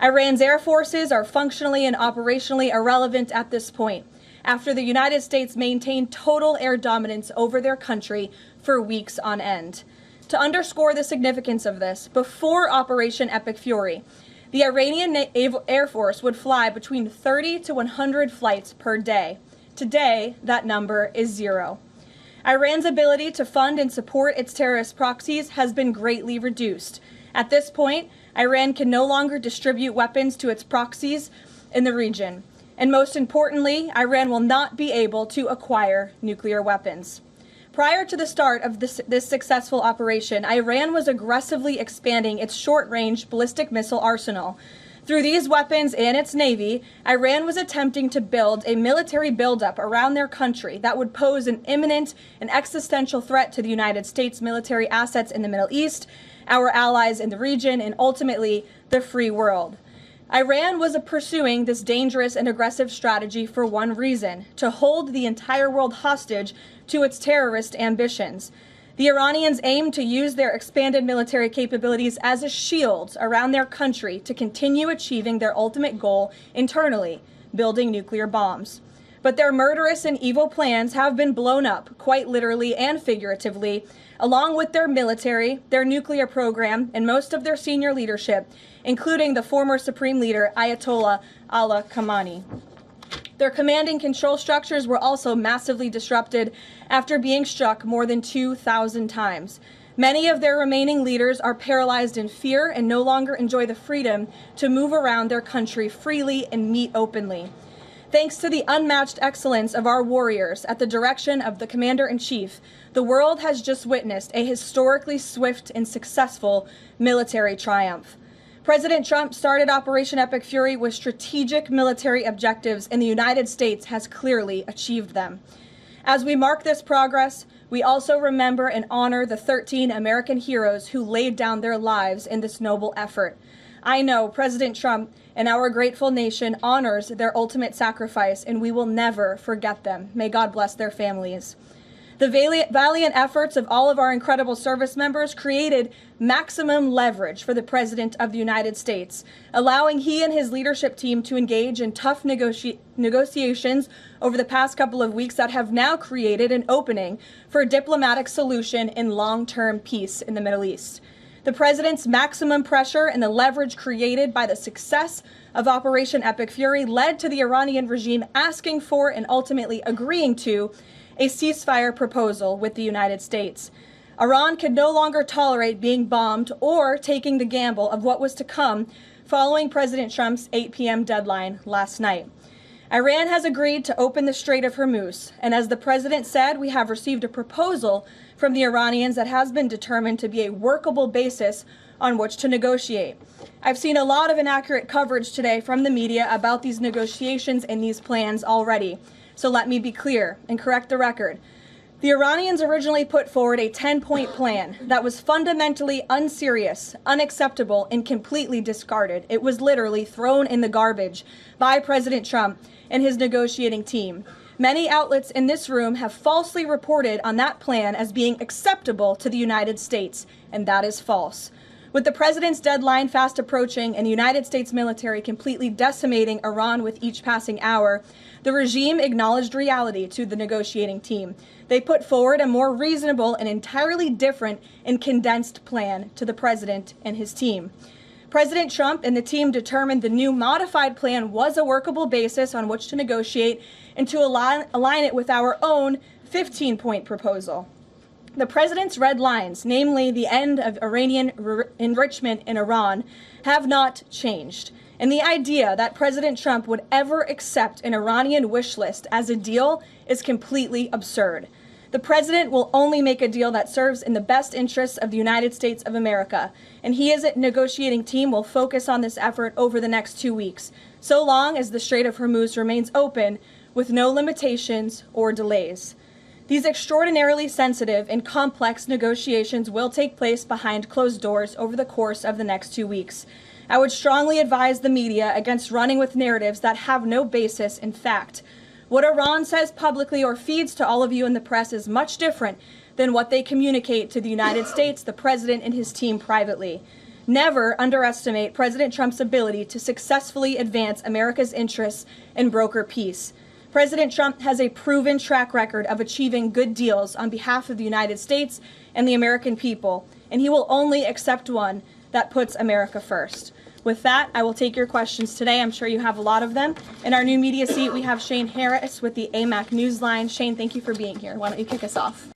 Iran's air forces are functionally and operationally irrelevant at this point, after the United States maintained total air dominance over their country for weeks on end. To underscore the significance of this, before Operation Epic Fury, the Iranian Air Force would fly between 30 to 100 flights per day. Today, that number is 0. Iran's ability to fund and support its terrorist proxies has been greatly reduced. At this point, Iran can no longer distribute weapons to its proxies in the region. And most importantly, Iran will not be able to acquire nuclear weapons. Prior to the start of this successful operation, Iran was aggressively expanding its short-range ballistic missile arsenal. Through these weapons and its navy, Iran was attempting to build a military buildup around their country that would pose an imminent and existential threat to the United States military assets in the Middle East, our allies in the region, and ultimately the free world. Iran was pursuing this dangerous and aggressive strategy for one reason: to hold the entire world hostage to its terrorist ambitions. The Iranians aim to use their expanded military capabilities as a shield around their country to continue achieving their ultimate goal internally, building nuclear bombs. But their murderous and evil plans have been blown up, quite literally and figuratively, along with their military, their nuclear program, and most of their senior leadership, including the former Supreme Leader Ayatollah Ali Khamenei. Their command and control structures were also massively disrupted after being struck more than 2,000 times. Many of their remaining leaders are paralyzed in fear and no longer enjoy the freedom to move around their country freely and meet openly. Thanks to the unmatched excellence of our warriors at the direction of the Commander-in-Chief, the world has just witnessed a historically swift and successful military triumph. President Trump started Operation Epic Fury with strategic military objectives, and the United States has clearly achieved them. As we mark this progress, we also remember and honor the 13 American heroes who laid down their lives in this noble effort. I know President Trump and our grateful nation honors their ultimate sacrifice, and we will never forget them. May God bless their families. The valiant efforts of all of our incredible service members created maximum leverage for the President of the United States, allowing he and his leadership team to engage in tough negotiations over the past couple of weeks that have now created an opening for a diplomatic solution in long-term peace in the Middle East. The President's maximum pressure and the leverage created by the success of Operation Epic Fury led to the Iranian regime asking for and ultimately agreeing to a ceasefire proposal with the United States. Iran could no longer tolerate being bombed or taking the gamble of what was to come following President Trump's 8 p.m. deadline last night. Iran has agreed to open the Strait of Hormuz, and as the President said, we have received a proposal from the Iranians that has been determined to be a workable basis on which to negotiate. I've seen a lot of inaccurate coverage today from the media about these negotiations and these plans already. So let me be clear and correct the record. The Iranians originally put forward a 10-point plan that was fundamentally unserious, unacceptable, and completely discarded. It was literally thrown in the garbage by President Trump and his negotiating team. Many outlets in this room have falsely reported on that plan as being acceptable to the United States, and that is false. With the President's deadline fast approaching and the United States military completely decimating Iran with each passing hour, the regime acknowledged reality to the negotiating team. They put forward a more reasonable and entirely different and condensed plan to the President and his team. President Trump and the team determined the new modified plan was a workable basis on which to negotiate and to align it with our own 15-point proposal. The President's red lines, namely the end of Iranian enrichment in Iran, have not changed. And the idea that President Trump would ever accept an Iranian wish list as a deal is completely absurd. The President will only make a deal that serves in the best interests of the United States of America, and he as a negotiating team will focus on this effort over the next 2 weeks, so long as the Strait of Hormuz remains open with no limitations or delays. These extraordinarily sensitive and complex negotiations will take place behind closed doors over the course of the next 2 weeks. I would strongly advise the media against running with narratives that have no basis in fact. What Iran says publicly or feeds to all of you in the press is much different than what they communicate to the United States, the President, and his team privately. Never underestimate President Trump's ability to successfully advance America's interests and broker peace. President Trump has a proven track record of achieving good deals on behalf of the United States and the American people, and he will only accept one that puts America first. With that, I will take your questions today. I'm sure you have a lot of them. In our new media seat, we have Shane Harris with the AMAC Newsline. Shane, thank you for being here. Why don't you kick us off?